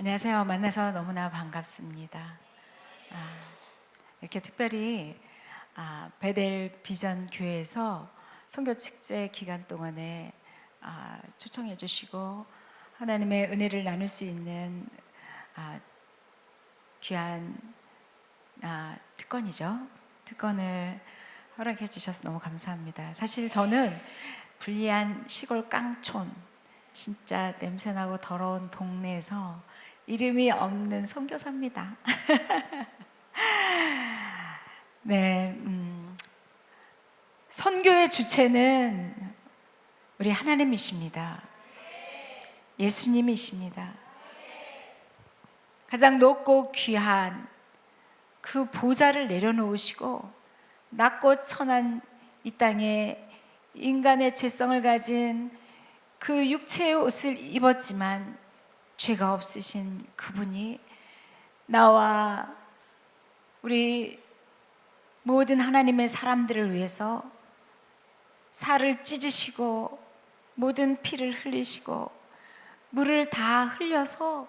안녕하세요. 만나서 너무나 반갑습니다. 이렇게 특별히 베델 비전 교회에서 선교 축제 기간 동안에 초청해 주시고 하나님의 은혜를 나눌 수 있는 귀한 특권이죠. 특권을 허락해 주셔서 너무 감사합니다. 사실 저는 불리한 시골 깡촌, 진짜 냄새나고 더러운 동네에서 이름이 없는 선교사입니다. 네, 선교의 주체는 우리 하나님이십니다. 예수님이십니다. 가장 높고 귀한 그 보좌를 내려놓으시고 낮고 천한 이 땅에 인간의 죄성을 가진 그 육체의 옷을 입었지만 죄가 없으신 그분이 나와 우리 모든 하나님의 사람들을 위해서 살을 찢으시고 모든 피를 흘리시고 물을 다 흘려서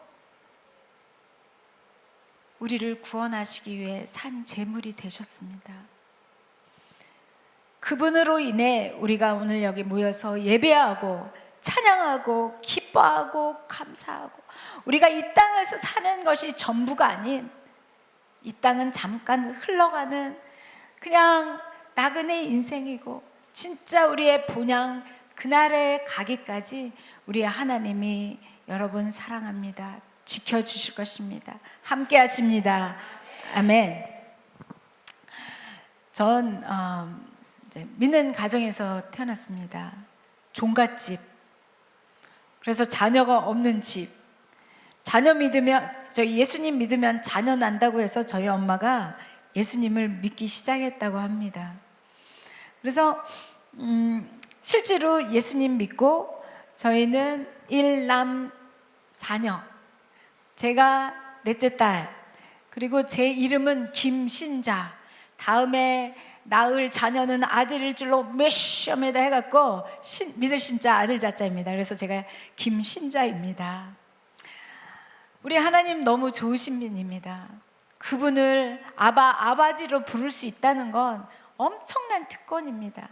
우리를 구원하시기 위해 산 제물이 되셨습니다. 그분으로 인해 우리가 오늘 여기 모여서 예배하고 찬양하고 기뻐하고 감사하고 우리가 이 땅에서 사는 것이 전부가 아닌 이 땅은 잠깐 흘러가는 그냥 나그네 인생이고 진짜 우리의 본향 그날에 가기까지 우리의 하나님이 여러분 사랑합니다. 지켜주실 것입니다. 함께 하십니다. 아멘. 전 믿는 가정에서 태어났습니다. 종갓집. 그래서 자녀가 없는 집. 자녀 믿으면, 예수님 믿으면 자녀 난다고 해서 저희 엄마가 예수님을 믿기 시작했다고 합니다. 그래서 실제로 예수님 믿고 저희는 1남 4녀. 제가 넷째 딸, 그리고 제 이름은 김신자. 다음에 낳을 자녀는 아들일 줄로 메시아메다 해갖고 믿을 신자 아들 자자입니다. 그래서 제가 김신자입니다. 우리 하나님 너무 좋으신 분입니다. 그분을 아바지로 부를 수 있다는 건 엄청난 특권입니다.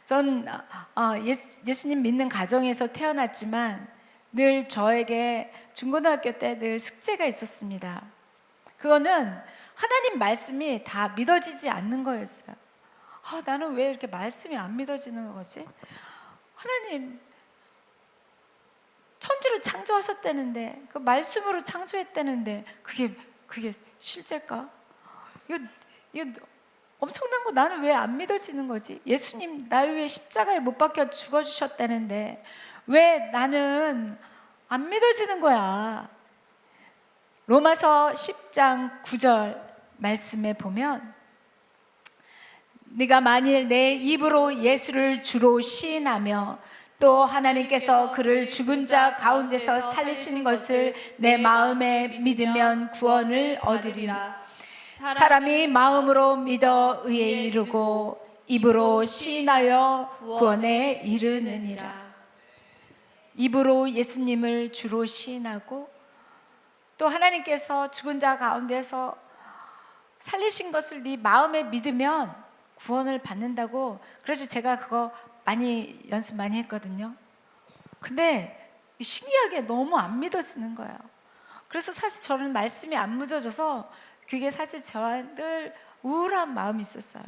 전 예수님 믿는 가정에서 태어났지만 늘 저에게 중고등학교 때 늘 숙제가 있었습니다. 그거는 하나님 말씀이 다 믿어지지 않는 거였어요. 나는 왜 이렇게 말씀이 안 믿어지는 거지? 하나님 천지를 창조하셨다는데 그 말씀으로 창조했다는데 그게 실제일까? 이거 엄청난 거 나는 왜 안 믿어지는 거지? 예수님 날 위해 십자가에 못 박혀 죽어주셨다는데 왜 나는 안 믿어지는 거야? 로마서 10장 9절 말씀에 보면 네가 만일 내 입으로 예수를 주로 시인하며 또 하나님께서 그를 죽은 자 가운데서 살리신 것을 내 마음에 믿으면 구원을 얻으리라. 사람이 마음으로 믿어 의에 이르고 입으로 시인하여 구원에 이르느니라. 입으로 예수님을 주로 시인하고 또 하나님께서 죽은 자 가운데서 살리신 것을 네 마음에 믿으면 구원을 받는다고. 그래서 제가 그거 연습 많이 했거든요. 근데 신기하게 너무 안 믿어지는 거예요. 그래서 사실 저는 말씀이 안 믿어져서 그게 사실 저한테 늘 우울한 마음이 있었어요.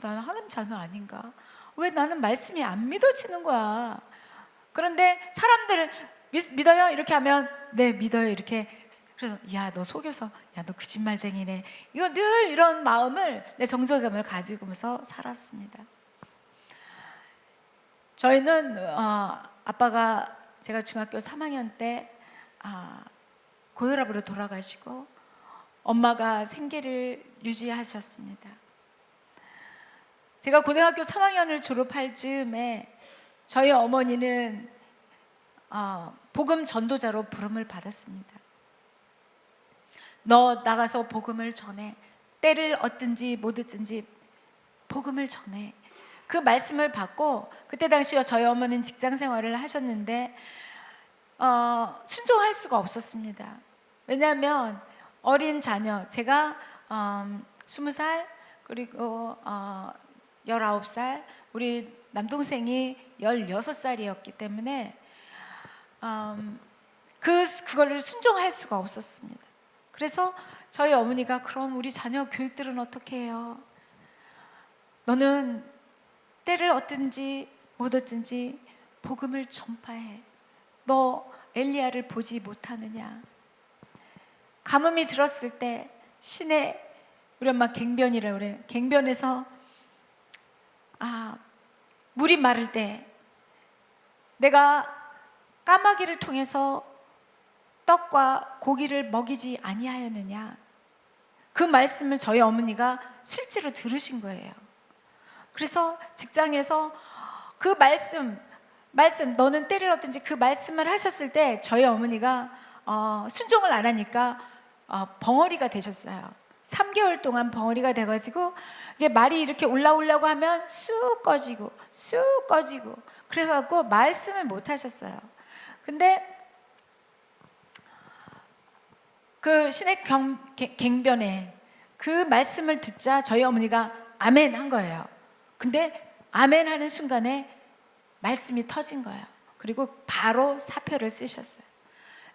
나는 하나님 자녀 아닌가? 왜 나는 말씀이 안 믿어지는 거야? 그런데 사람들을 믿어요? 이렇게 하면 네 믿어요 이렇게. 그래서 너 속여서 너 거짓말쟁이네. 이거 늘 이런 마음을 내 정죄감을 가지고서 살았습니다. 저희는 아빠가 제가 중학교 3학년 때 고혈압으로 돌아가시고 엄마가 생계를 유지하셨습니다. 제가 고등학교 3학년을 졸업할 즈음에 저희 어머니는 복음 전도자로 부름을 받았습니다. 너 나가서 복음을 전해. 때를 얻든지 못 얻든지 복음을 전해. 그 말씀을 받고 그때 당시 저희 어머니는 직장 생활을 하셨는데 순종할 수가 없었습니다. 왜냐하면 어린 자녀, 제가 20살 그리고 19살, 우리 남동생이 16살이었기 때문에 그거를 순종할 수가 없었습니다. 그래서 저희 어머니가 그럼 우리 자녀 교육들은 어떻게 해요? 너는 때를 얻든지 못 얻든지 복음을 전파해. 너 엘리야를 보지 못하느냐? 가뭄이 들었을 때 시내, 우리 엄마 갱변이라고 그래요. 갱변에서 물이 마를 때 내가 까마귀를 통해서 떡과 고기를 먹이지 아니하였느냐? 그 말씀을 저희 어머니가 실제로 들으신 거예요. 그래서 직장에서 그 말씀 너는 때를 얻든지 그 말씀을 하셨을 때 저희 어머니가 순종을 안 하니까 벙어리가 되셨어요. 3개월 동안 벙어리가 돼가지고 이게 말이 이렇게 올라오려고 하면 쑥 꺼지고 그래갖고 말씀을 못 하셨어요. 근데 그 시내 갱변에 그 말씀을 듣자 저희 어머니가 아멘 한 거예요. 근데 아멘 하는 순간에 말씀이 터진 거예요. 그리고 바로 사표를 쓰셨어요.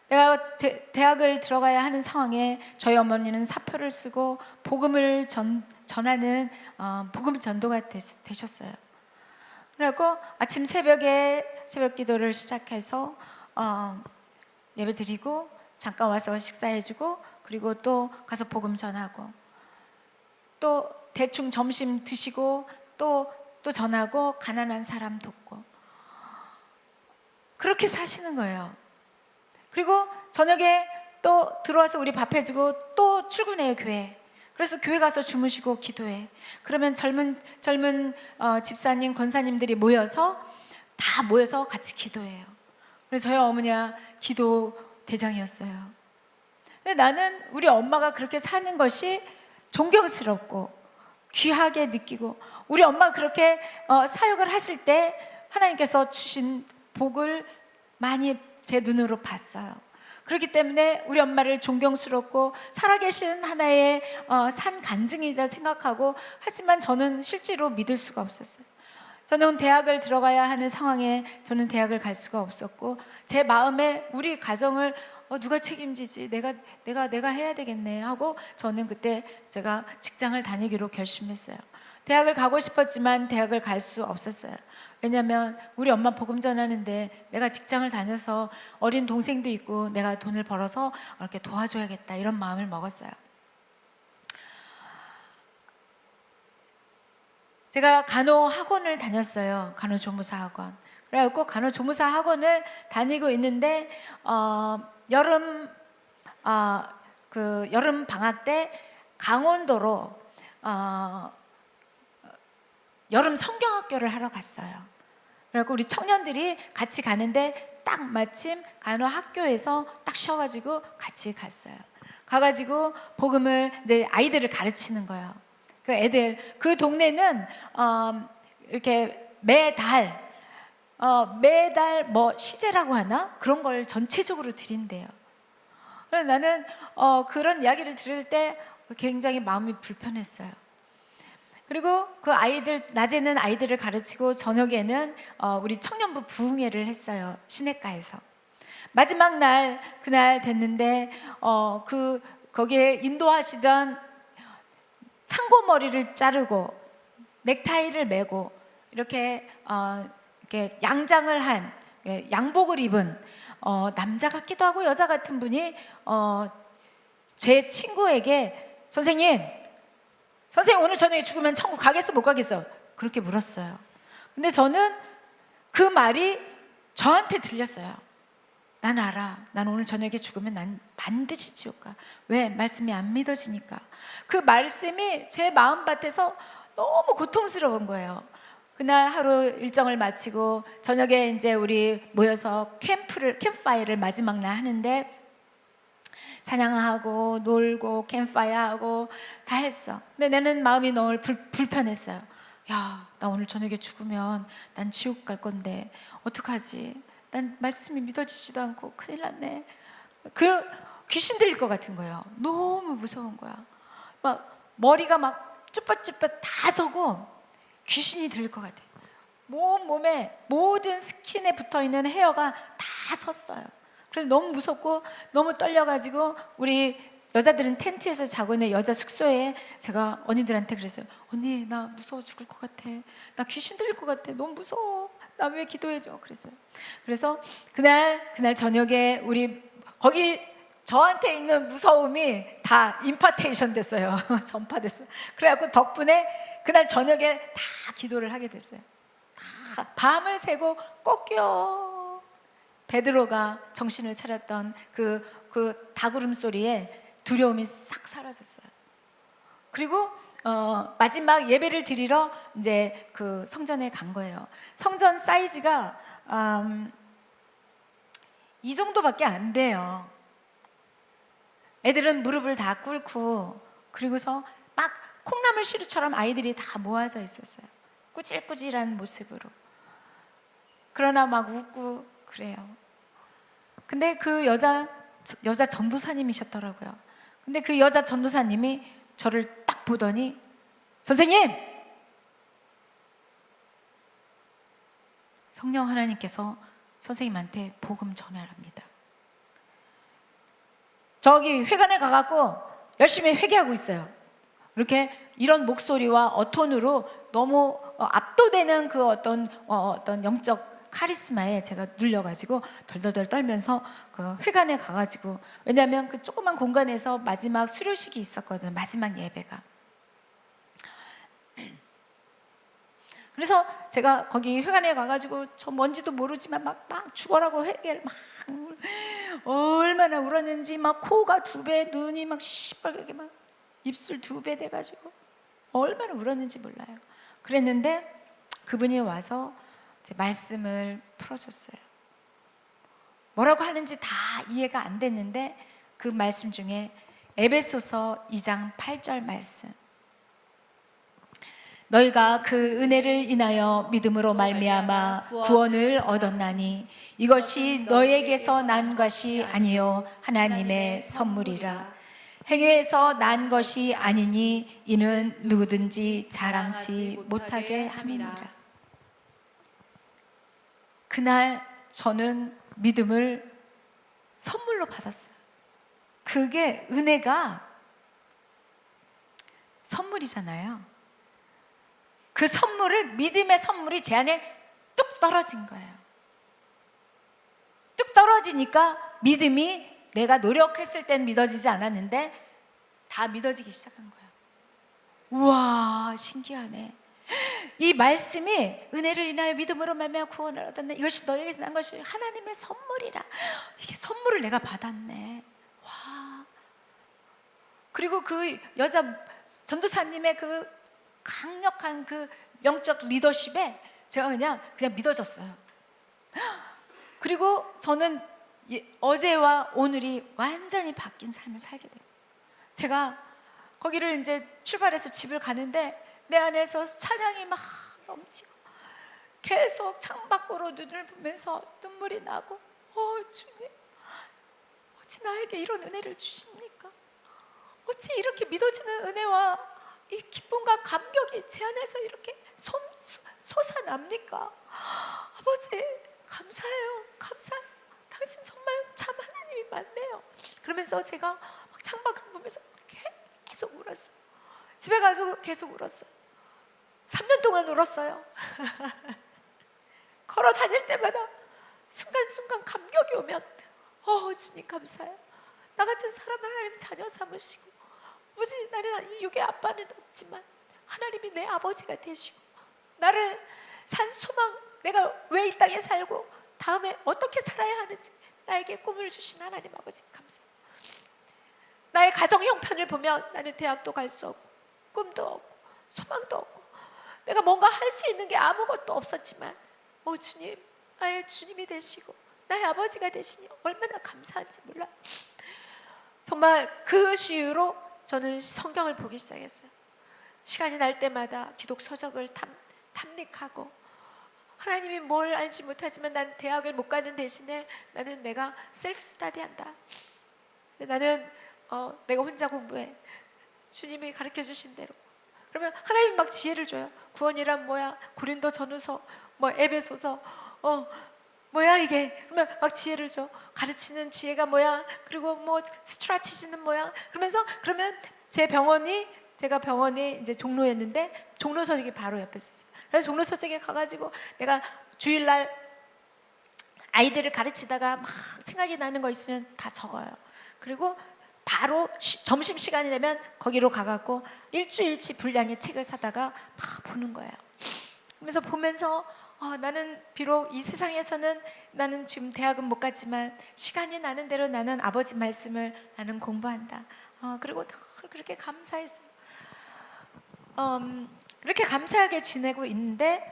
내가 대학을 들어가야 하는 상황에 저희 어머니는 사표를 쓰고 복음을 전하는 복음 전도가 되셨어요. 그래갖고 아침 새벽에 새벽 기도를 시작해서 예배 드리고 잠깐 와서 식사해주고 그리고 또 가서 복음 전하고 또 대충 점심 드시고 또 전하고 가난한 사람 돕고 그렇게 사시는 거예요. 그리고 저녁에 또 들어와서 우리 밥 해주고 또 출근해요, 교회. 그래서 교회 가서 주무시고 기도해. 그러면 젊은 집사님, 권사님들이 다 모여서 같이 기도해요. 그래서 저희 어머니가 기도 대장이었어요. 근데 나는 우리 엄마가 그렇게 사는 것이 존경스럽고 귀하게 느끼고 우리 엄마가 그렇게 사역을 하실 때 하나님께서 주신 복을 많이 제 눈으로 봤어요. 그렇기 때문에 우리 엄마를 존경스럽고 살아계신 하나의 산 간증이다 생각하고 하지만 저는 실제로 믿을 수가 없었어요. 저는 대학을 들어가야 하는 상황에 저는 대학을 갈 수가 없었고 제 마음에 우리 가정을 누가 책임지지? 내가 해야 되겠네 하고 저는 그때 제가 직장을 다니기로 결심했어요. 대학을 가고 싶었지만 대학을 갈 수 없었어요. 왜냐하면 우리 엄마 복음 전하는데 내가 직장을 다녀서 어린 동생도 있고 내가 돈을 벌어서 이렇게 도와줘야겠다 이런 마음을 먹었어요. 제가 간호학원을 다녔어요. 간호조무사 학원. 그래갖고 간호조무사 학원을 다니고 있는데 여름 방학 때 강원도로 여름 성경학교를 하러 갔어요. 그래갖고 우리 청년들이 같이 가는데 딱 마침 간호학교에서 딱 쉬어가지고 같이 갔어요. 가가지고 복음을 이제 아이들을 가르치는 거예요. 그 애들 그 동네는 이렇게 매달 뭐 시제라고 하나 그런 걸 전체적으로 드린대요. 그래서 나는 그런 이야기를 들을 때 굉장히 마음이 불편했어요. 그리고 그 아이들 낮에는 아이들을 가르치고 저녁에는 우리 청년부 부흥회를 했어요. 시내가에서. 마지막 날 그날 됐는데 거기에 인도하시던 탕고 머리를 자르고 넥타이를 메고 이렇게 양장을 한 양복을 입은 남자 같기도 하고 여자 같은 분이 제 친구에게 선생님 오늘 저녁에 죽으면 천국 가겠어 못 가겠어? 그렇게 물었어요. 근데 저는 그 말이 저한테 들렸어요. 난 알아. 난 오늘 저녁에 죽으면 난 반드시 지옥 가. 왜? 말씀이 안 믿어지니까. 그 말씀이 제 마음밭에서 너무 고통스러운 거예요. 그날 하루 일정을 마치고 저녁에 이제 우리 모여서 캠프파이어를 마지막 날 하는데 찬양하고 놀고 캠파이어하고 다 했어. 근데 나는 마음이 너무 불편했어요. 야, 나 오늘 저녁에 죽으면 난 지옥 갈 건데 어떡하지? 난 말씀이 믿어지지도 않고 큰일 났네. 그 귀신 들릴 것 같은 거예요. 너무 무서운 거야. 막 머리가 막 쭈뼛쭈뼛 다 서고 귀신이 들릴 것 같아. 몸에 모든 스킨에 붙어있는 헤어가 다 섰어요. 그래서 너무 무섭고 너무 떨려가지고 우리 여자들은 텐트에서 자고 있는 여자 숙소에 제가 언니들한테 그랬어요. 언니 나 무서워 죽을 것 같아. 나 귀신 들릴 것 같아. 너무 무서워. 나 왜 기도해줘. 그랬어요. 그래서 그날 저녁에 우리 거기 저한테 있는 무서움이 다 임파테이션 됐어요. 전파됐어요. 그래갖고 덕분에 그날 저녁에 다 기도를 하게 됐어요. 다 밤을 새고 꺾여. 베드로가 정신을 차렸던 그 닭울음 소리에 두려움이 싹 사라졌어요. 그리고 마지막 예배를 드리러 이제 그 성전에 간 거예요. 성전 사이즈가 이 정도밖에 안 돼요. 애들은 무릎을 다 꿇고 그리고서 막 콩나물 시루처럼 아이들이 다 모아져 있었어요. 꾸질꾸질한 모습으로. 그러나 막 웃고 그래요. 근데 그 여자 전도사님이셨더라고요. 근데 그 여자 전도사님이 저를 딱 보더니 선생님! 성령 하나님께서 선생님한테 복음 전하랍니다. 저기 회관에 가갖고 열심히 회개하고 있어요. 이렇게 이런 목소리와 어톤으로 너무 압도되는 그 어떤 영적 카리스마에 제가 눌려가지고 덜덜덜 떨면서 그 회관에 가가지고, 왜냐하면 그 조그만 공간에서 마지막 수료식이 있었거든, 마지막 예배가. 그래서 제가 거기 회관에 가가지고 저 뭔지도 모르지만 막 죽어라고 회개를 막 얼마나 울었는지, 막 코가 2배, 눈이 막 시뻘겋게 막 입술 2배 돼가지고 얼마나 울었는지 몰라요. 그랬는데 그분이 와서 이제 말씀을 풀어줬어요. 뭐라고 하는지 다 이해가 안 됐는데 그 말씀 중에 에베소서 2장 8절 말씀, 너희가 그 은혜를 인하여 믿음으로 말미암아 구원을 얻었나니 이것이 너희에게서 난 것이 아니요 하나님의 선물이라. 행위에서 난 것이 아니니 이는 누구든지 자랑치 못하게 함이니라. 그날 저는 믿음을 선물로 받았어요. 그게 은혜가 선물이잖아요. 그 선물을, 믿음의 선물이 제 안에 뚝 떨어진 거예요. 뚝 떨어지니까 믿음이 내가 노력했을 땐 믿어지지 않았는데 다 믿어지기 시작한 거예요. 우와, 신기하네. 이 말씀이 은혜를 인하여 믿음으로 말미암아 구원을 얻었네, 이것이 너에게서 난 것이 하나님의 선물이라. 이게 선물을 내가 받았네. 와. 그리고 그 여자 전도사님의 그 강력한 그 영적 리더십에 제가 그냥 믿어졌어요. 그리고 저는 어제와 오늘이 완전히 바뀐 삶을 살게 돼요. 제가 거기를 이제 출발해서 집을 가는데 내 안에서 찬양이 막 넘치고 계속 창밖으로 눈을 보면서 눈물이 나고, 주님, 어찌 나에게 이런 은혜를 주십니까? 어찌 이렇게 믿어지는 은혜와 이 기쁨과 감격이 제 안에서 이렇게 솟아납니까? 아버지, 감사해요. 감사해요. 당신 정말 참 하나님이 맞네요. 그러면서 제가 막 창밖을 보면서 계속 울었어요. 집에 가서 계속 울었어요. 3년 동안 울었어요. 걸어 다닐 때마다 순간순간 감격이 오면 주님 감사해요. 나 같은 사람을 하나님 자녀 삼으시고, 아버지, 나는 육의 아빠는 없지만 하나님이 내 아버지가 되시고 나를 산 소망, 내가 왜 이 땅에 살고 다음에 어떻게 살아야 하는지 나에게 꿈을 주신 하나님 아버지 감사해요. 나의 가정 형편을 보면 나는 대학도 갈 수 없고 꿈도 없고 소망도 없고 내가 뭔가 할 수 있는 게 아무것도 없었지만 주님, 나의 주님이 되시고 나의 아버지가 되시니 얼마나 감사한지 몰라요. 정말 그 시유로 저는 성경을 보기 시작했어요. 시간이 날 때마다 기독 서적을 탐닉하고 하나님이 뭘 알지 못하지만 난 대학을 못 가는 대신에 나는 내가 셀프 스터디한다. 나는 내가 혼자 공부해. 주님이 가르쳐 주신 대로. 그러면 하나님 막 지혜를 줘요. 구원이란 뭐야? 고린도 전후서, 뭐 에베소서, 뭐야 이게? 그러면 막 지혜를 줘. 가르치는 지혜가 뭐야? 그리고 뭐 스트라티지는 뭐야? 그러면 제가 병원이 이제 종로였는데 종로 서적이 바로 옆에 있었어요. 그래서 종로 서적에 가가지고 내가 주일날 아이들을 가르치다가 막 생각이 나는 거 있으면 다 적어요. 그리고 바로 점심 시간이 되면 거기로 가갖고 일주일치 분량의 책을 사다가 막 보는 거예요. 그러면서 보면서 나는 비록 이 세상에서는 나는 지금 대학은 못 갔지만 시간이 나는 대로 나는 아버지 말씀을 나는 공부한다. 그리고 그렇게 감사했어요. 그렇게 감사하게 지내고 있는데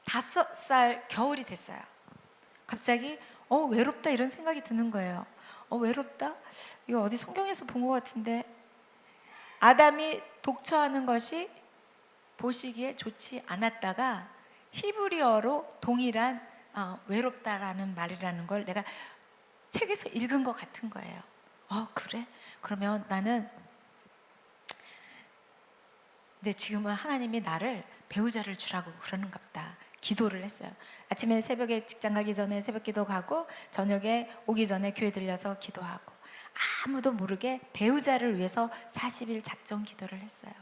25살 겨울이 됐어요. 갑자기 외롭다 이런 생각이 드는 거예요. 외롭다? 이거 어디 성경에서 본 것 같은데 아담이 독처하는 것이 보시기에 좋지 않았다가 히브리어로 동일한 외롭다라는 말이라는 걸 내가 책에서 읽은 것 같은 거예요. 그래? 그러면 나는 이제 지금은 하나님이 나를 배우자를 주라고 그러는가 보다. 기도를 했어요. 아침에 새벽에 직장 가기 전에 새벽 기도 가고 저녁에 오기 전에 교회 들려서 기도하고 아무도 모르게 배우자를 위해서 40일 작정 기도를 했어요.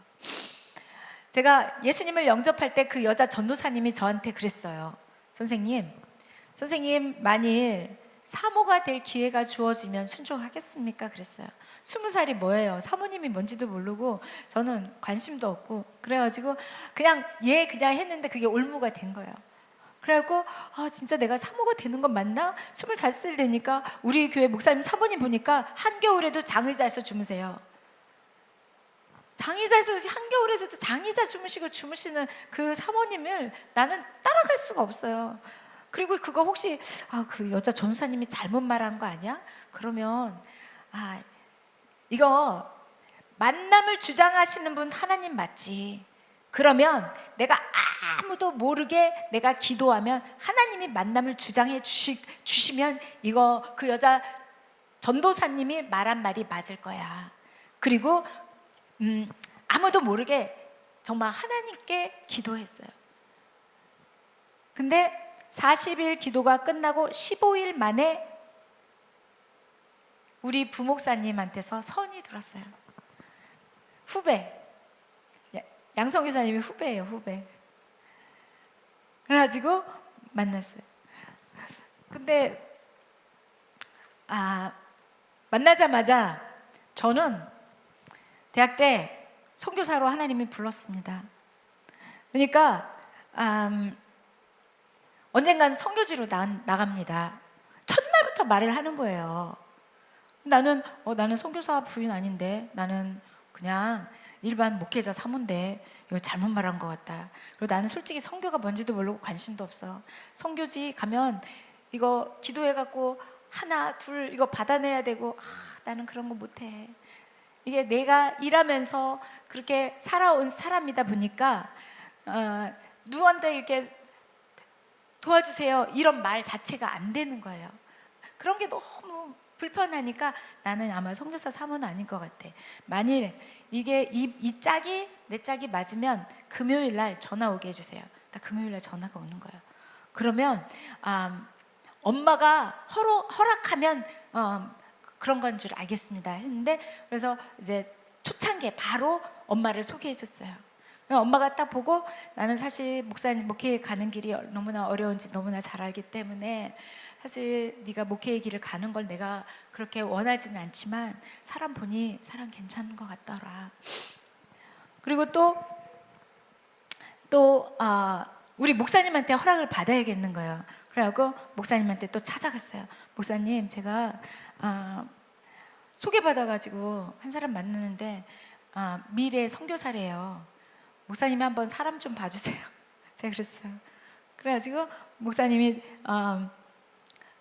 제가 예수님을 영접할 때 그 여자 전도사님이 저한테 그랬어요. 선생님 만일 사모가 될 기회가 주어지면 순종하겠습니까? 그랬어요. 20살이 뭐예요? 사모님이 뭔지도 모르고 저는 관심도 없고 그래가지고 그냥 했는데 그게 올무가 된 거예요. 그래갖고 진짜 내가 사모가 되는 건 맞나? 25살 되니까 우리 교회 목사님 사모님 보니까 한겨울에도 장의자에서 주무세요. 한겨울에서도 장의자 주무시는 그 사모님을 나는 따라갈 수가 없어요. 그리고 그거 혹시 그 여자 전도사님이 잘못 말한 거 아니야? 그러면 이거 만남을 주장하시는 분 하나님 맞지? 그러면 내가 아무도 모르게 내가 기도하면 하나님이 만남을 주장해 주시면 이거 그 여자 전도사님이 말한 말이 맞을 거야. 그리고 아무도 모르게 정말 하나님께 기도했어요. 근데 40일 기도가 끝나고 15일 만에 우리 부목사님한테서 선이 들었어요. 후배. 양성 교사님이 후배예요, 후배. 그래가지고 만났어요. 근데 만나자마자 저는 대학 때 선교사로 하나님이 불렀습니다. 그러니까 언젠가는 선교지로 나갑니다. 첫날부터 말을 하는 거예요. 나는 선교사 부인 아닌데 나는 그냥 일반 목회자 사모인데 이거 잘못 말한 것 같다. 그리고 나는 솔직히 선교가 뭔지도 모르고 관심도 없어. 선교지 가면 이거 기도해갖고 하나 둘 이거 받아내야 되고 나는 그런 거 못해. 이게 내가 일하면서 그렇게 살아온 사람이다 보니까 누구한테 이렇게 도와주세요 이런 말 자체가 안 되는 거예요. 그런 게 너무 불편하니까 나는 아마 선교사 사모는 아닌 것 같아. 만일 이게 이 짝이 내 짝이 맞으면 금요일 날 전화 오게 해주세요. 나 금요일 날 전화가 오는 거예요. 그러면 엄마가 허락하면 그런 건 줄 알겠습니다 했는데 그래서 이제 초창기에 바로 엄마를 소개해 줬어요. 엄마가 딱 보고 나는 사실 목사님 목회에 가는 길이 너무나 어려운지 너무나 잘 알기 때문에 사실 네가 목회의 길을 가는 걸 내가 그렇게 원하지는 않지만 사람 보니 사람 괜찮은 것 같더라. 그리고 또 우리 목사님한테 허락을 받아야겠는 거예요. 그래갖고 목사님한테 또 찾아갔어요. 목사님 제가 소개받아가지고 한 사람 만나는데 미래 선교사래요. 목사님이 한번 사람 좀 봐주세요. 제가 그랬어요. 그래가지고 목사님이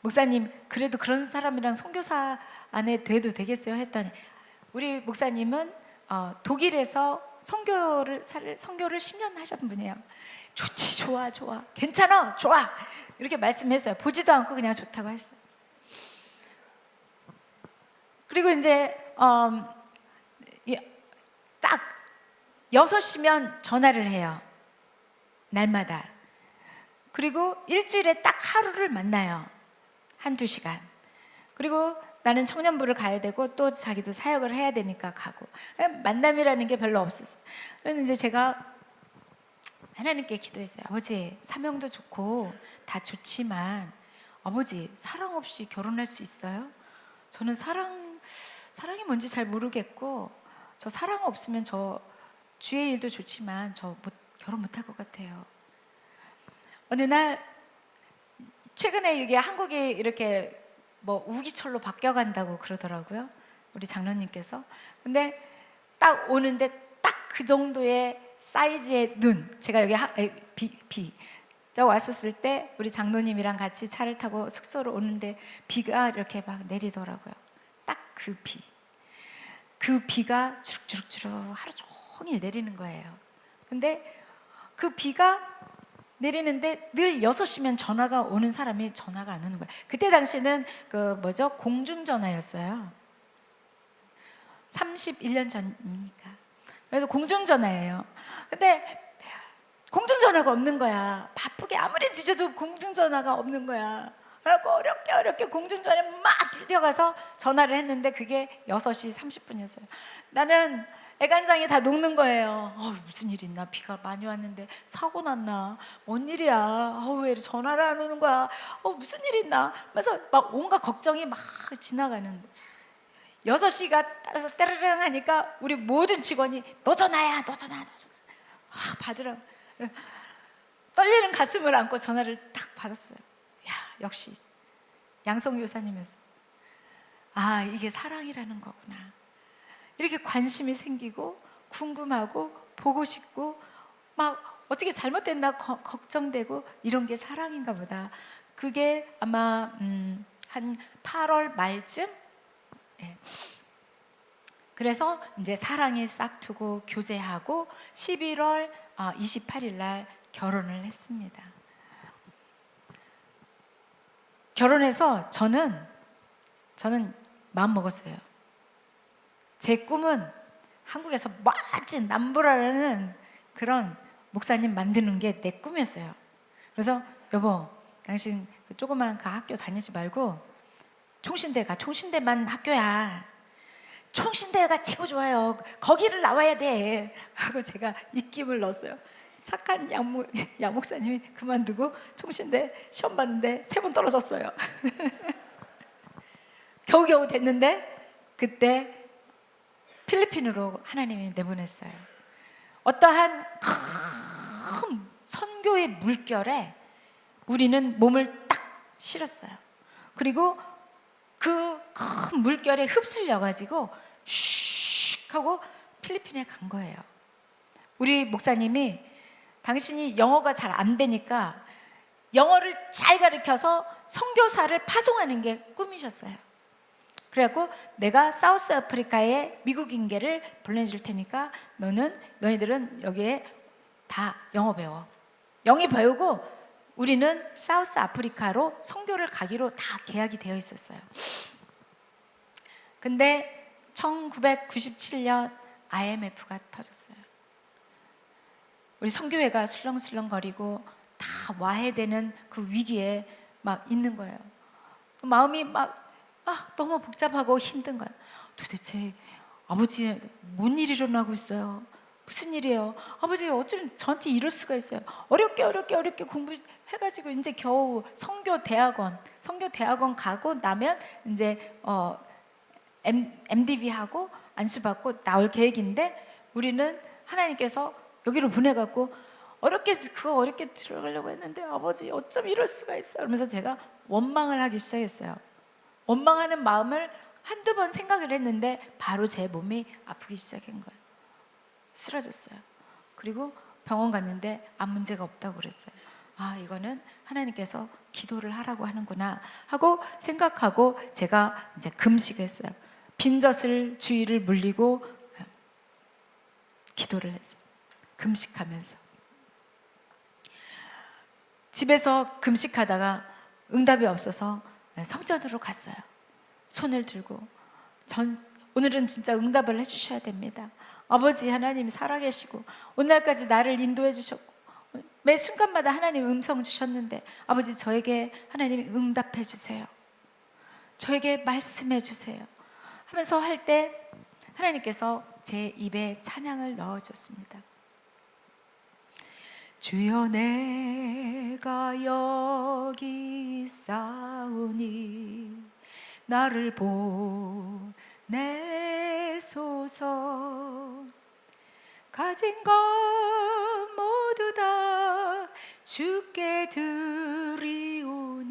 목사님 그래도 그런 사람이랑 선교사 안에 돼도 되겠어요? 했더니 우리 목사님은 독일에서 선교를 10년 하셨던 분이에요. 좋지, 좋아, 좋아, 괜찮아, 좋아, 이렇게 말씀했어요. 보지도 않고 그냥 좋다고 했어요. 그리고 이제 딱 6시면 전화를 해요, 날마다. 그리고 일주일에 딱 하루를 만나요, 한두 시간. 그리고 나는 청년부를 가야 되고 또 자기도 사역을 해야 되니까 가고, 만남이라는 게 별로 없었어요. 그래서 이제 제가 하나님께 기도했어요. 아버지, 사명도 좋고 다 좋지만 아버지, 사랑 없이 결혼할 수 있어요? 저는 사랑이 뭔지 잘 모르겠고, 저 사랑 없으면 저 주의 일도 좋지만 저 결혼 못할 것 같아요. 어느 날 최근에 이게 한국이 이렇게 뭐 우기철로 바뀌어간다고 그러더라고요, 우리 장로님께서. 근데 딱 오는데 딱 그 정도의 사이즈의 눈, 제가 여기 저 왔었을 때 우리 장로님이랑 같이 차를 타고 숙소로 오는데 비가 이렇게 막 내리더라고요. 딱 그 비가 주룩주룩주룩 하루 종일 내리는 거예요. 근데 그 비가 내리는데 늘 6시면 전화가 오는 사람이 전화가 안 오는 거예요. 그때 당시는 공중전화였어요. 31년 전이니까. 그래서 공중전화예요. 근데 공중전화가 없는 거야. 바쁘게 아무리 늦어도 공중전화가 없는 거야. 그래서 어렵게 공중전화에 막 들려가서 전화를 했는데 그게 6시 30분이었어요. 나는 애간장이 다 녹는 거예요. 무슨 일 있나? 비가 많이 왔는데 사고 났나? 뭔 일이야? 왜 이렇게 전화를 안 오는 거야? 무슨 일 있나? 그래서 막 온갖 걱정이 막 지나가는. 6시가 따라서 때르릉 하니까 우리 모든 직원이 너 전화야, 너 전화. 받으라고. 떨리는 가슴을 안고 전화를 딱 받았어요. 야, 역시 양성 교사님이었어요. 이게 사랑이라는 거구나. 이렇게 관심이 생기고 궁금하고 보고 싶고 막 어떻게 잘못됐나 걱정되고 이런 게 사랑인가 보다. 그게 아마 한 8월 말쯤. 그래서 이제 사랑이 싹트고 교제하고 11월 28일 날 결혼을 했습니다. 결혼해서 저는 마음 먹었어요. 제 꿈은 한국에서 멋진 남보라라는 그런 목사님 만드는 게 내 꿈이었어요. 그래서 여보, 당신 그 조그만 그 학교 다니지 말고 총신대 가. 총신대만 학교야. 총신대가 최고 좋아요. 거기를 나와야 돼 하고 제가 입김을 넣었어요. 착한 양 목사님이 그만두고 총신대 시험 봤는데 3번 떨어졌어요. 겨우겨우 됐는데 그때 필리핀으로 하나님이 내보냈어요. 어떠한 큰 선교의 물결에 우리는 몸을 딱 실었어요. 그리고 그 큰 물결에 흡슬려 가지고 슉 하고 필리핀에 간 거예요. 우리 목사님이 당신이 영어가 잘 안 되니까 영어를 잘 가르쳐서 선교사를 파송하는 게 꿈이셨어요. 그래갖고 내가 사우스 아프리카에 미국 인계를 보내줄 테니까 너희들은 여기에 다 영어 배워. 영어 배우고 우리는 사우스 아프리카로 선교를 가기로 다 계약이 되어 있었어요. 근데 1997년 IMF가 터졌어요. 우리 선교회가 술렁술렁거리고 다 와야 되는 그 위기에 막 있는 거예요. 마음이 막 너무 복잡하고 힘든 거예요. 도대체 아버지 뭔 일이 일어나고 있어요? 무슨 일이에요? 아버지 어쩜 저한테 이럴 수가 있어요? 어렵게 공부해가지고 이제 겨우 선교 대학원 가고 나면 이제 MDV 하고 안수받고 나올 계획인데 우리는 하나님께서 여기로 보내갖고 어렵게 들어가려고 했는데 아버지 어쩜 이럴 수가 있어요? 그러면서 제가 원망을 하기 시작했어요. 원망하는 마음을 한두 번 생각을 했는데 바로 제 몸이 아프기 시작한 거예요. 쓰러졌어요. 그리고 병원 갔는데 아무 문제가 없다고 그랬어요. 이거는 하나님께서 기도를 하라고 하는구나 하고 생각하고 제가 이제 금식했어요. 빈젖을 주위를 물리고 기도를 했어요. 금식하면서. 집에서 금식하다가 응답이 없어서 성전으로 갔어요. 손을 들고 오늘은 진짜 응답을 해주셔야 됩니다. 아버지 하나님이 살아계시고 오늘날까지 나를 인도해 주셨고 매 순간마다 하나님 음성 주셨는데 아버지 저에게 하나님이 응답해 주세요. 저에게 말씀해 주세요 하면서 할 때 하나님께서 제 입에 찬양을 넣어줬습니다. 주여 내가 여기 있사오니 나를 보내소서. 가진 것 모두 다 주께 드리오니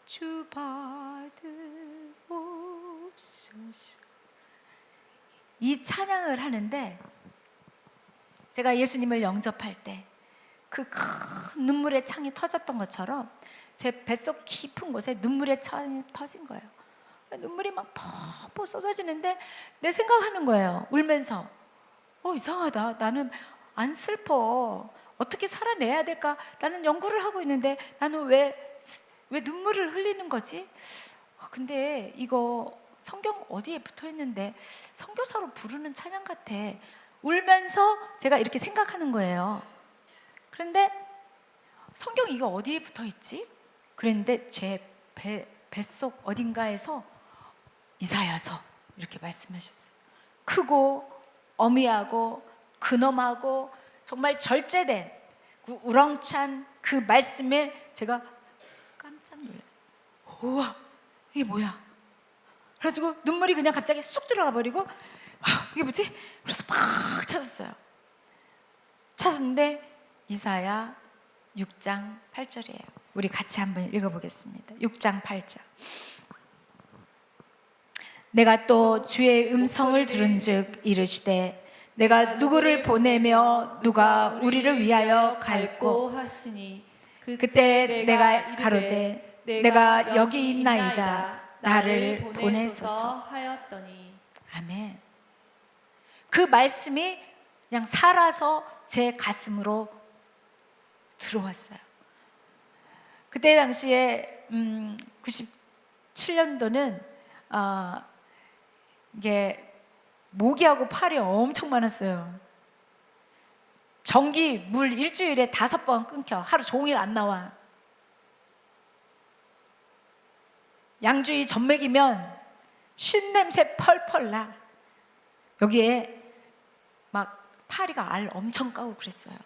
주 받으옵소서. 이 찬양을 하는데 제가 예수님을 영접할 때 그 큰 눈물의 창이 터졌던 것처럼 제 뱃속 깊은 곳에 눈물의 창이 터진 거예요. 눈물이 막 퍽퍽 쏟아지는데 내 생각하는 거예요. 울면서 이상하다. 나는 안 슬퍼. 어떻게 살아내야 될까? 나는 연구를 하고 있는데 나는 왜 눈물을 흘리는 거지? 근데 이거 성경 어디에 붙어 있는데 선교사로 부르는 찬양 같아. 울면서 제가 이렇게 생각하는 거예요. 그런데 성경 이거 어디에 붙어 있지? 그랬는데 제 뱃속 어딘가에서 이사야서 이렇게 말씀하셨어요. 크고 어미하고 근엄하고 정말 절제된 그 우렁찬 그 말씀에 제가 깜짝 놀랐어요. 우와, 이게 뭐야? 그래가지고 눈물이 그냥 갑자기 쑥 들어가 버리고 이게 뭐지? 그래서 막 찾았어요. 찾았는데 이사야 6장 8절이에요. 우리 같이 한번 읽어보겠습니다. 6장 8절. 내가 또 주의 음성을 들은즉 이르시되 내가 누구를 보내며 누가 우리를 위하여 갈꼬 하시니 그때 내가 가로되 내가 여기 있나이다 나를 보내소서 하였더니. 아멘. 그 말씀이 그냥 살아서 제 가슴으로 들어왔어요. 그때 당시에 97년도는 이게 모기하고 파리 엄청 많았어요. 전기, 물 일주일에 5번 끊겨. 하루 종일 안 나와. 양주위 전맥이면 신냄새 펄펄 나. 여기에 막 파리가 알 엄청 까고 그랬어요.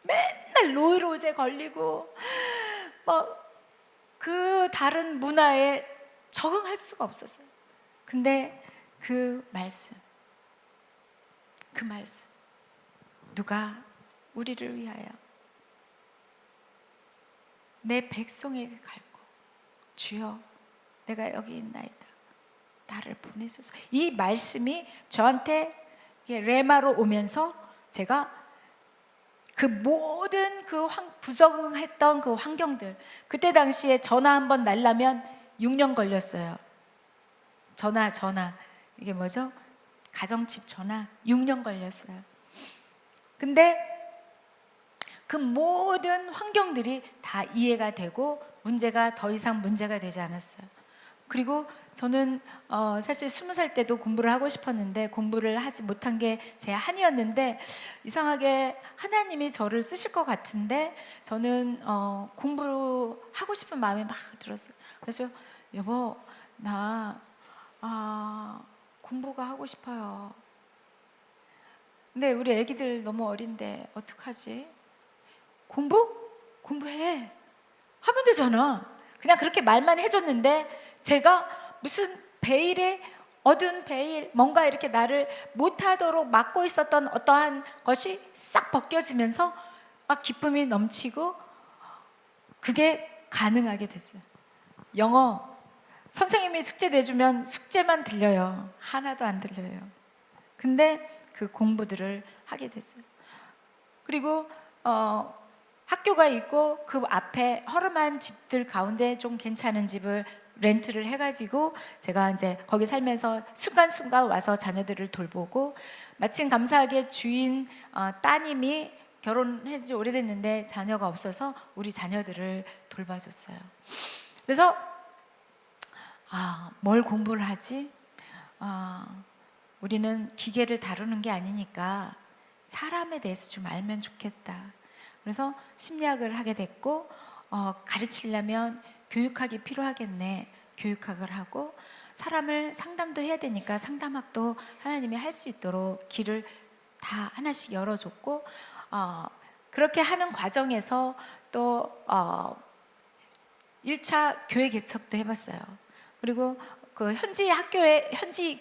맨날 노이로제 걸리고 막 그 다른 문화에 적응할 수가 없었어요. 근데 그 말씀 누가 우리를 위하여 내 백성에게 갈고 주여 내가 여기 있나이다 나를 보내소서. 이 말씀이 저한테 레마로 오면서 제가 그 모든 그 부적응했던 그 환경들, 그때 당시에 전화 한번 날라면 6년 걸렸어요. 전화 이게 뭐죠? 가정집 전화 6년 걸렸어요. 근데 그 모든 환경들이 다 이해가 되고 문제가 더 이상 문제가 되지 않았어요. 그리고 저는 사실 20살 때도 공부를 하고 싶었는데 공부를 하지 못한 게 제 한이었는데 이상하게 하나님이 저를 쓰실 것 같은데 저는 공부하고 싶은 마음이 막 들었어요. 그래서 여보 나 공부가 하고 싶어요. 근데 우리 애기들 너무 어린데 어떡하지? 공부해 하면 되잖아. 그냥 그렇게 말만 해줬는데 제가 무슨 베일에 어두운 베일 뭔가 이렇게 나를 못하도록 막고 있었던 어떠한 것이 싹 벗겨지면서 막 기쁨이 넘치고 그게 가능하게 됐어요. 영어 선생님이 숙제 내주면 숙제만 들려요. 하나도 안 들려요. 근데 그 공부들을 하게 됐어요. 그리고 학교가 있고 그 앞에 허름한 집들 가운데 좀 괜찮은 집을 렌트를 해가지고 제가 이제 거기 살면서 순간순간 와서 자녀들을 돌보고, 마침 감사하게 주인 따님이 결혼한 지 오래됐는데 자녀가 없어서 우리 자녀들을 돌봐줬어요. 그래서 뭘 공부를 하지? 우리는 기계를 다루는 게 아니니까 사람에 대해서 좀 알면 좋겠다. 그래서 심리학을 하게 됐고, 가르치려면 교육학이 필요하겠네. 교육학을 하고, 사람을 상담도 해야 되니까 상담학도 하나님이 할 수 있도록 길을 다 하나씩 열어줬고, 그렇게 하는 과정에서 또 1차 교회 개척도 해봤어요. 그리고 그 현지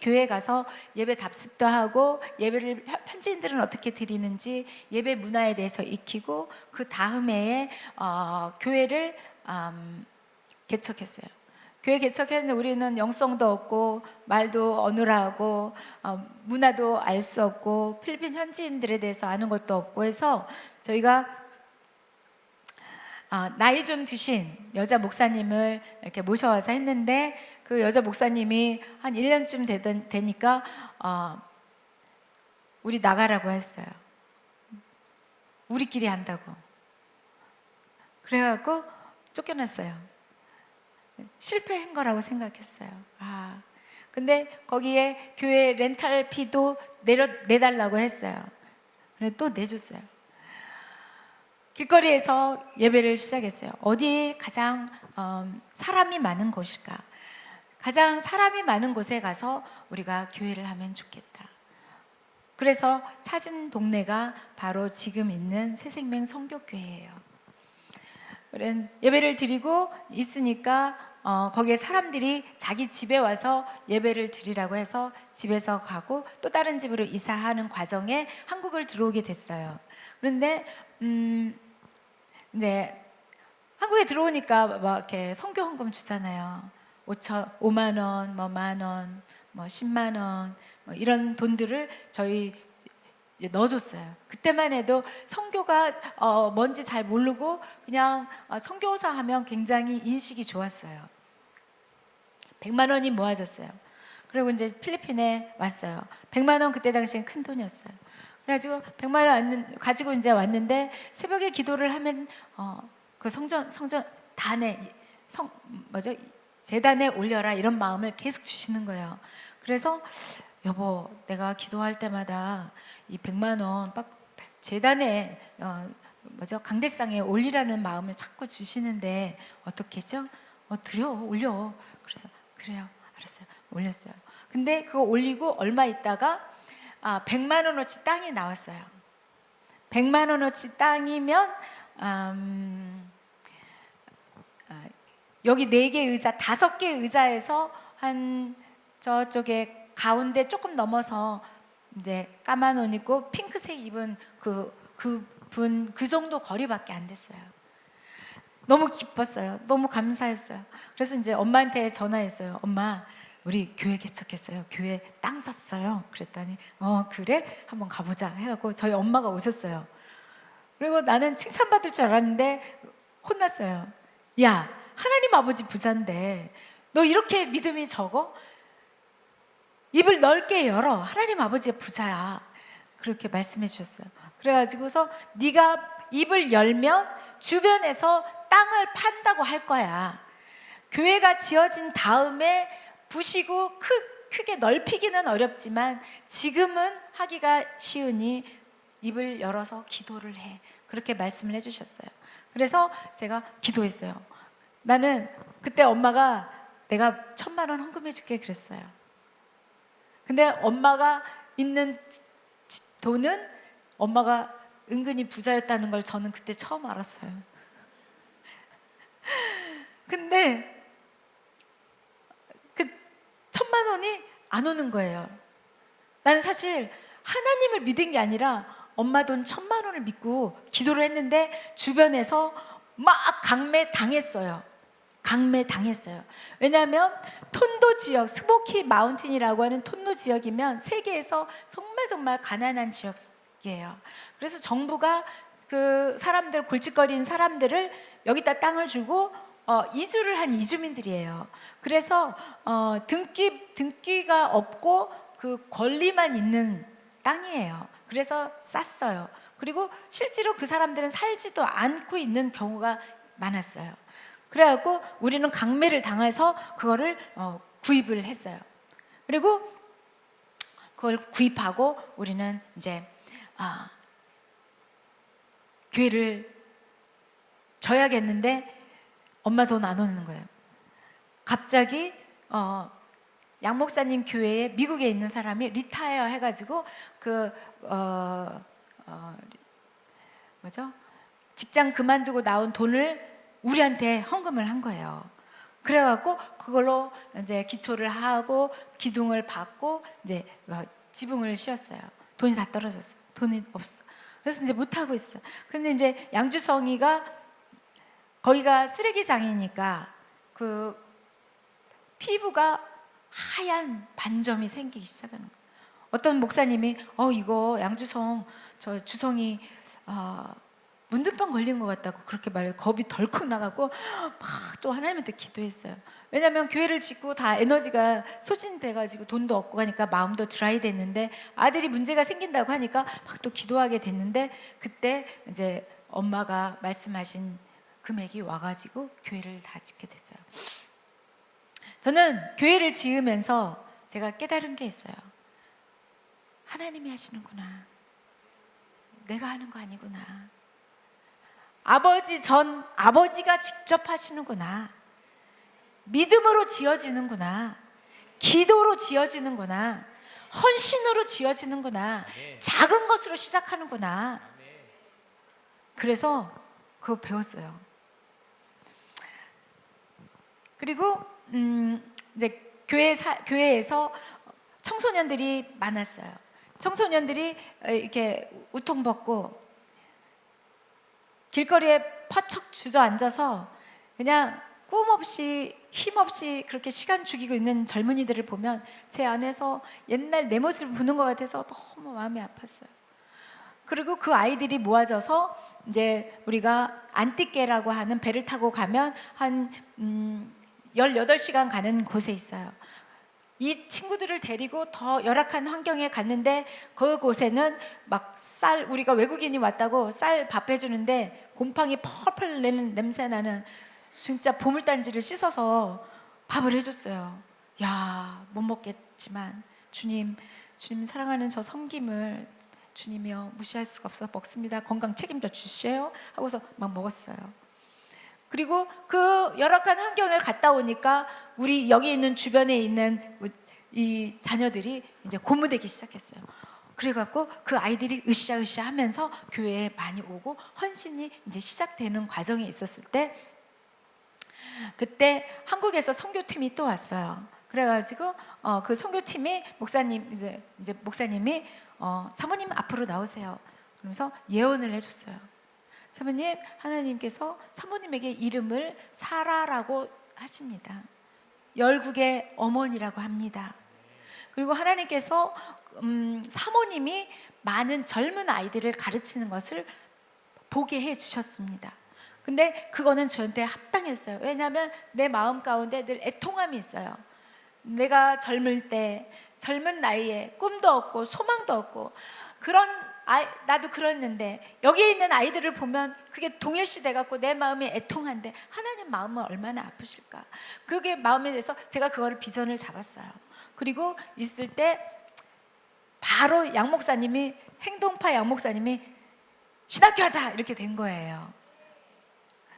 교회 가서 예배 답습도 하고, 예배를 현지인들은 어떻게 드리는지 예배 문화에 대해서 익히고, 그 다음 해에 교회를 개척했어요. 교회 개척했는데 우리는 영성도 없고 말도 어눌하고 문화도 알 수 없고 필리핀 현지인들에 대해서 아는 것도 없고 해서 저희가 나이 좀 드신 여자 목사님을 이렇게 모셔와서 했는데, 그 여자 목사님이 한 1년쯤 되니까 우리 나가라고 했어요. 우리끼리 한다고. 그래갖고 쫓겨났어요. 실패한 거라고 생각했어요. 근데 거기에 교회 렌탈 피도 내달라고 했어요. 그래 또 내줬어요. 길거리에서 예배를 시작했어요. 어디 가장 사람이 많은 곳일까? 가장 사람이 많은 곳에 가서 우리가 교회를 하면 좋겠다. 그래서 찾은 동네가 바로 지금 있는 새생명 성교교회예요. 예배를 드리고 있으니까 거기에 사람들이 자기 집에 와서 예배를 드리라고 해서 집에서 가고 또 다른 집으로 이사하는 과정에 한국을 들어오게 됐어요. 그런데 이제 한국에 들어오니까 막 이렇게 선교 헌금 주잖아요. 5만 원, 뭐 만 원, 뭐 10만 원, 뭐 이런 돈들을 저희 넣어줬어요. 그때만 해도 선교가 뭔지 잘 모르고 그냥 선교사 하면 굉장히 인식이 좋았어요. 100만 원이 모아졌어요. 그리고 이제 필리핀에 왔어요. 100만 원 그때 당시엔 큰 돈이었어요. 그래가지고 100만 원 가지고 이제 왔는데, 새벽에 기도를 하면 그 성전단에 재단에 올려라 이런 마음을 계속 주시는 거예요. 그래서 여보, 내가 기도할 때마다 이 100만 원 재단에 강대상에 올리라는 마음을 자꾸 주시는데 어떻게죠? 올려. 그래서 그래요, 알았어요. 올렸어요. 근데 그거 올리고 얼마 있다가 100만 원어치 땅이 나왔어요. 100만 원어치 땅이면 여기 4개 의자, 5개 의자에서 한 저쪽에 가운데 조금 넘어서 이제 까만 옷 입고 핑크색 입은 그분 그 정도 거리밖에 안 됐어요. 너무 기뻤어요. 너무 감사했어요. 그래서 이제 엄마한테 전화했어요. 엄마, 우리 교회 개척했어요. 교회 땅 샀어요. 그랬더니 그래? 한번 가보자 해갖고 저희 엄마가 오셨어요. 그리고 나는 칭찬받을 줄 알았는데 혼났어요. 야, 하나님 아버지 부자인데 너 이렇게 믿음이 적어? 입을 넓게 열어. 하나님 아버지의 부자야. 그렇게 말씀해 주셨어요. 그래가지고서 네가 입을 열면 주변에서 땅을 판다고 할 거야. 교회가 지어진 다음에 부시고 크게 넓히기는 어렵지만 지금은 하기가 쉬우니 입을 열어서 기도를 해. 그렇게 말씀을 해주셨어요. 그래서 제가 기도했어요. 나는 그때 엄마가 내가 1,000만 원 헌금해 줄게 그랬어요. 근데 엄마가 있는 돈은 엄마가 은근히 부자였다는 걸 저는 그때 처음 알았어요. 근데 그 1,000만 원이 안 오는 거예요. 나는 사실 하나님을 믿은 게 아니라 엄마 돈 1,000만 원을 믿고 기도를 했는데 주변에서 막 강매당했어요. 왜냐하면 톤도 지역, 스모키 마운틴이라고 하는 톤도 지역이면 세계에서 정말 가난한 지역이에요. 그래서 정부가 그 사람들, 골칫거리는 사람들을 여기다 땅을 주고 이주를 한 이주민들이에요. 그래서 등기가 없고 그 권리만 있는 땅이에요. 그래서 쌌어요. 그리고 실제로 그 사람들은 살지도 않고 있는 경우가 많았어요. 그래갖고 우리는 강매를 당해서 그거를 구입을 했어요. 그리고 그걸 구입하고 우리는 이제 교회를 져야겠는데 엄마 돈 안 오는 거예요. 갑자기 양 목사님 교회에 미국에 있는 사람이 리타이어 해가지고 직장 그만두고 나온 돈을 우리한테 헌금을 한 거예요. 그래갖고 그걸로 이제 기초를 하고 기둥을 받고 이제 지붕을 씌웠어요. 돈이 다 떨어졌어요. 돈이 없어. 그래서 이제 못 하고 있어. 근데 이제 양주성이가 거기가 쓰레기장이니까 그 피부가 하얀 반점이 생기기 시작하는 거예요. 어떤 목사님이 이거 양주성 저 주성이 문둥병 걸린 것 같다고 그렇게 말해요. 겁이 덜컥 나가고 막 또 하나님한테 기도했어요. 왜냐하면 교회를 짓고 다 에너지가 소진돼가지고 돈도 없고 하니까 마음도 드라이 됐는데 아들이 문제가 생긴다고 하니까 막 또 기도하게 됐는데 그때 이제 엄마가 말씀하신 금액이 와가지고 교회를 다 짓게 됐어요. 저는 교회를 지으면서 제가 깨달은 게 있어요. 하나님이 하시는구나. 내가 하는 거 아니구나. 아버지가 직접 하시는구나. 믿음으로 지어지는구나. 기도로 지어지는구나. 헌신으로 지어지는구나. 작은 것으로 시작하는구나. 그래서 그거 배웠어요. 그리고 이제 교회에서 청소년들이 많았어요. 청소년들이 이렇게 우통 벗고 길거리에 퍼척 주저앉아서 그냥 꿈 없이 힘 없이 그렇게 시간 죽이고 있는 젊은이들을 보면 제 안에서 옛날 내 모습을 보는 것 같아서 너무 마음이 아팠어요. 그리고 그 아이들이 모아져서 이제 우리가 안티케라고 하는 배를 타고 가면 한 18시간 가는 곳에 있어요. 이 친구들을 데리고 더 열악한 환경에 갔는데 그곳에는 막 우리가 외국인이 왔다고 쌀 밥 해주는데 곰팡이 펄펄 내는 냄새 나는 진짜 보물단지를 씻어서 밥을 해줬어요. 야, 못 먹겠지만 주님 사랑하는 저 섬김을 주님이여 무시할 수가 없어 먹습니다. 건강 책임져 주세요 하고서 막 먹었어요. 그리고 그 열악한 환경을 갔다 오니까 우리 여기 있는 주변에 있는 이 자녀들이 이제 고무되기 시작했어요. 그래갖고 그 아이들이 으쌰으쌰 하면서 교회에 많이 오고 헌신이 이제 시작되는 과정에 있었을 때 그때 한국에서 선교팀이 또 왔어요. 그래가지고 그 선교팀이 목사님이 사모님 앞으로 나오세요. 그러면서 예언을 해줬어요. 사모님, 하나님께서 사모님에게 이름을 사라라고 하십니다. 열국의 어머니라고 합니다. 그리고 하나님께서 사모님이 많은 젊은 아이들을 가르치는 것을 보게 해 주셨습니다. 근데 그거는 저한테 합당했어요. 왜냐하면 내 마음 가운데 늘 애통함이 있어요. 내가 젊을 때 젊은 나이에 꿈도 없고 소망도 없고 나도 그랬는데 여기에 있는 아이들을 보면 그게 동일시돼 갖고 내 마음이 애통한데 하나님 마음은 얼마나 아프실까. 그게 마음에 대해서 제가 그거를 비전을 잡았어요. 그리고 있을 때 바로 행동파 양 목사님이 신학교 하자 이렇게 된 거예요.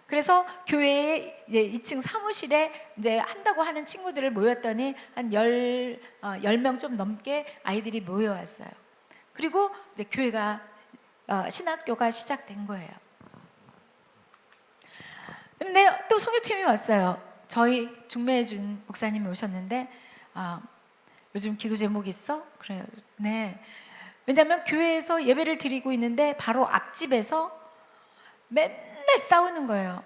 그래서 교회에 이제 2층 사무실에 이제 한다고 하는 친구들을 모였더니 한 10명 좀 넘게 아이들이 모여왔어요. 그리고 이제 교회가 신학교가 시작된 거예요. 근데 또 선교팀이 왔어요. 저희 중매해 준 목사님이 오셨는데 요즘 기도 제목 있어? 그래요. 네. 왜냐하면 교회에서 예배를 드리고 있는데 바로 앞집에서 맨날 싸우는 거예요.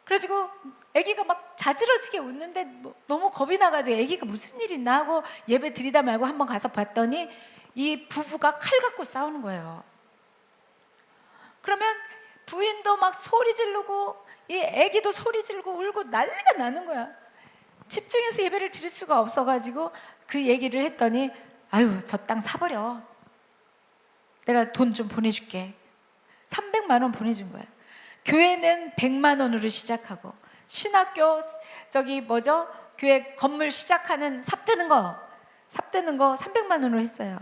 그래가지고 아기가 막 자지러지게 웃는데 너무 겁이 나가지고 아기가 무슨 일 있나 하고 예배 드리다 말고 한번 가서 봤더니 이 부부가 칼 갖고 싸우는 거예요. 그러면 부인도 막 소리 지르고 이 애기도 소리 지르고 울고 난리가 나는 거야. 집중해서 예배를 드릴 수가 없어가지고 그 얘기를 했더니 아유, 저 땅 사버려. 내가 돈 좀 보내줄게. 300만 원 보내준 거야. 교회는 100만 원으로 시작하고 신학교 교회 건물 시작하는 삽 뜨는 거 300만 원으로 했어요.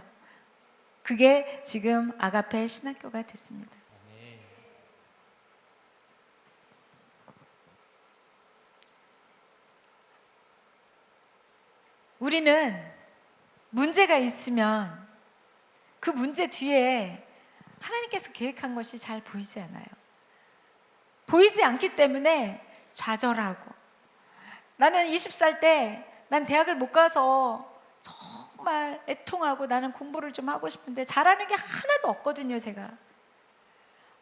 그게 지금 아가페 신학교가 됐습니다. 우리는 문제가 있으면 그 문제 뒤에 하나님께서 계획한 것이 잘 보이지 않아요. 보이지 않기 때문에 좌절하고, 나는 20살 때 난 대학을 못 가서 정말 애통하고 나는 공부를 좀 하고 싶은데 잘하는 게 하나도 없거든요. 제가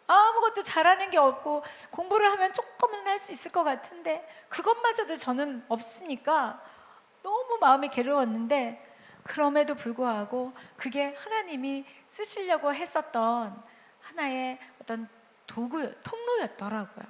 아무것도 잘하는 게 없고 공부를 하면 조금은 할 수 있을 것 같은데 그것마저도 저는 없으니까 너무 마음이 괴로웠는데, 그럼에도 불구하고 그게 하나님이 쓰시려고 했었던 하나의 어떤 통로였더라고요.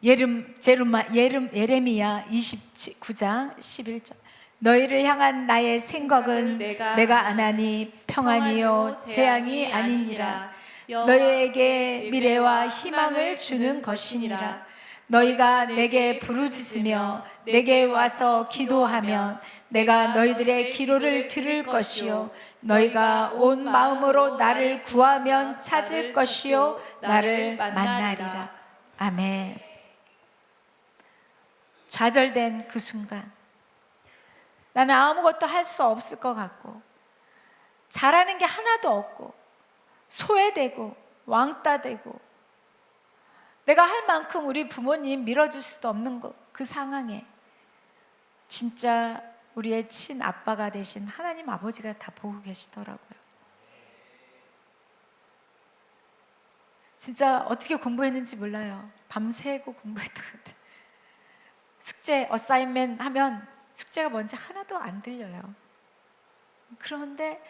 예레미야 29장 11절 너희를 향한 나의 생각은 내가 안하니 평안이요 재앙이 아니니라. 너희에게 미래와 희망을 주는 것이니라. 너희가 내게 부르짖으며 내게 와서 기도하면 내가 너희들의 기도를 들을 것이요 너희가 온 마음으로 나를 구하면 찾을 것이요 나를 만나리라. 아멘. 좌절된 그 순간 나는 아무것도 할 수 없을 것 같고 잘하는 게 하나도 없고 소외되고 왕따되고 내가 할 만큼 우리 부모님 밀어줄 수도 없는 그 상황에 진짜 우리의 친아빠가 되신 하나님 아버지가 다 보고 계시더라고요. 진짜 어떻게 공부했는지 몰라요. 밤새고 공부했던 것 같아요. 숙제 어사인먼트 하면 숙제가 뭔지 하나도 안 들려요. 그런데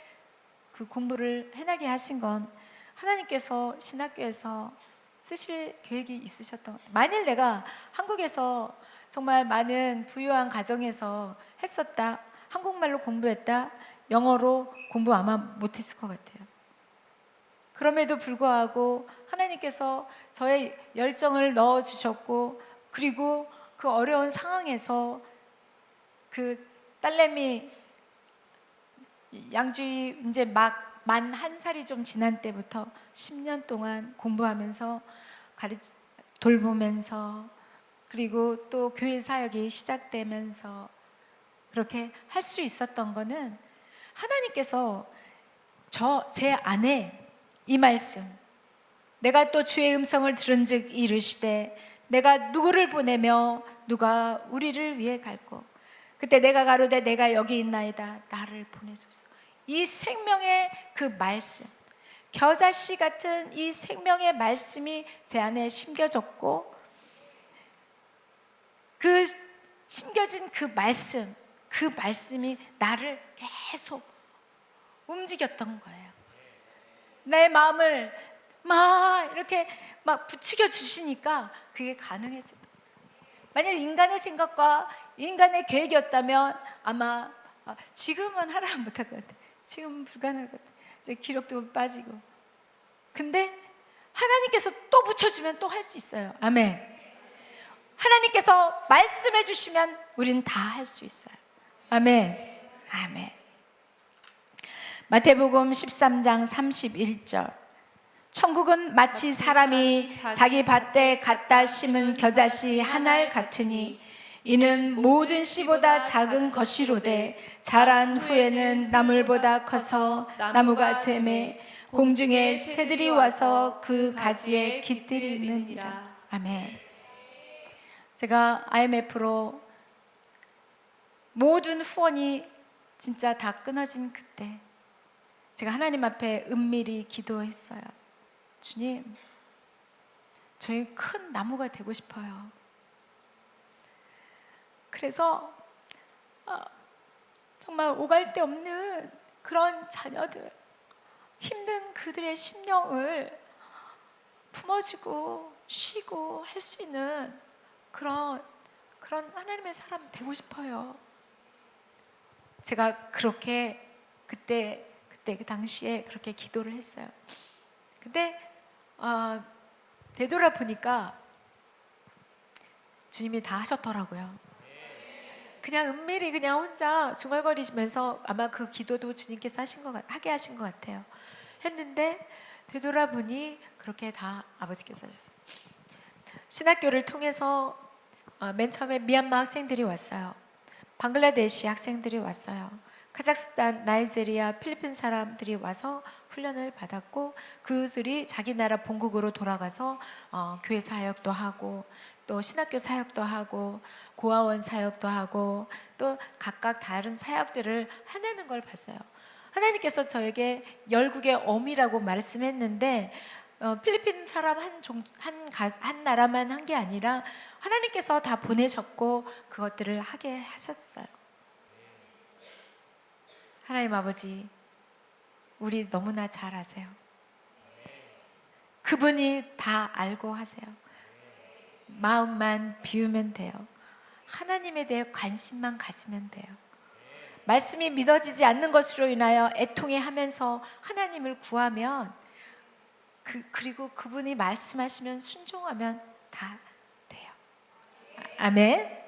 그 공부를 해나게 하신 건 하나님께서 신학교에서 쓰실 계획이 있으셨던 것 같아요. 만일 내가 한국에서 정말 많은 부유한 가정에서 했었다, 한국말로 공부했다, 영어로 공부 아마 못했을 것 같아요. 그럼에도 불구하고 하나님께서 저의 열정을 넣어주셨고, 그리고 그 어려운 상황에서 그 딸내미 양주희 이제 막 만 1살이 좀 지난 때부터 10년 동안 공부하면서 돌보면서, 그리고 또 교회 사역이 시작되면서 그렇게 할 수 있었던 거는 하나님께서 제 안에 이 말씀, 내가 또 주의 음성을 들은즉 이르시되 내가 누구를 보내며 누가 우리를 위해 갈고 그때 내가 가로되 내가 여기 있나이다 나를 보내소서. 이 생명의 그 말씀, 겨자씨 같은 이 생명의 말씀이 제 안에 심겨졌고, 그 심겨진 그 말씀이 나를 계속 움직였던 거예요. 내 마음을 막 이렇게 막 부추겨 주시니까 그게 가능해졌다. 만약 인간의 생각과 인간의 계획이었다면 아마 지금은 하라 못할 것 같아. 지금은 불가능할 것 같아. 이제 기록도 빠지고. 근데 하나님께서 또 붙여주면 또 할 수 있어요. 아멘. 하나님께서 말씀해 주시면 우리는 다 할 수 있어요. 아멘. 아멘. 마태복음 13장 31절 천국은 마치 사람이 자기 밭에 갖다 심은 겨자씨 한 알 같으니 이는 모든 씨보다 작은 것이로되 자란 후에는 나물보다 커서 나무가 되매 공중의 새들이 와서 그 가지에 깃들이느니라. 아멘. 제가 IMF로 모든 후원이 진짜 다 끊어진 그때 제가 하나님 앞에 은밀히 기도했어요. 주님, 저희 큰 나무가 되고 싶어요. 그래서 정말 오갈 데 없는 그런 자녀들, 힘든 그들의 심령을 품어주고 쉬고 할 수 있는 그런 하나님의 사람 되고 싶어요. 제가 그렇게 그때 그 당시에 그렇게 기도를 했어요. 근데 되돌아보니까 주님이 다 하셨더라고요. 그냥 은밀히 그냥 혼자 중얼거리시면서 아마 그 기도도 주님께서 하게 하신 것 같아요. 했는데 되돌아보니 그렇게 다 아버지께서 하셨어요. 신학교를 통해서 맨 처음에 미얀마 학생들이 왔어요. 방글라데시 학생들이 왔어요. 카자흐스탄, 나이지리아, 필리핀 사람들이 와서 훈련을 받았고 그들이 자기 나라 본국으로 돌아가서 교회 사역도 하고 또 신학교 사역도 하고 고아원 사역도 하고 또 각각 다른 사역들을 하는 걸 봤어요. 하나님께서 저에게 열국의 어미라고 말씀했는데 필리핀 사람 한 나라만 한 게 아니라 하나님께서 다 보내셨고 그것들을 하게 하셨어요. 하나님 아버지, 우리 너무나 잘 아세요. 그분이 다 알고 하세요. 마음만 비우면 돼요. 하나님에 대해 관심만 가지면 돼요. 말씀이 믿어지지 않는 것으로 인하여 애통해하면서 하나님을 구하면 그리고 그분이 말씀하시면 순종하면 다 돼요. 아멘.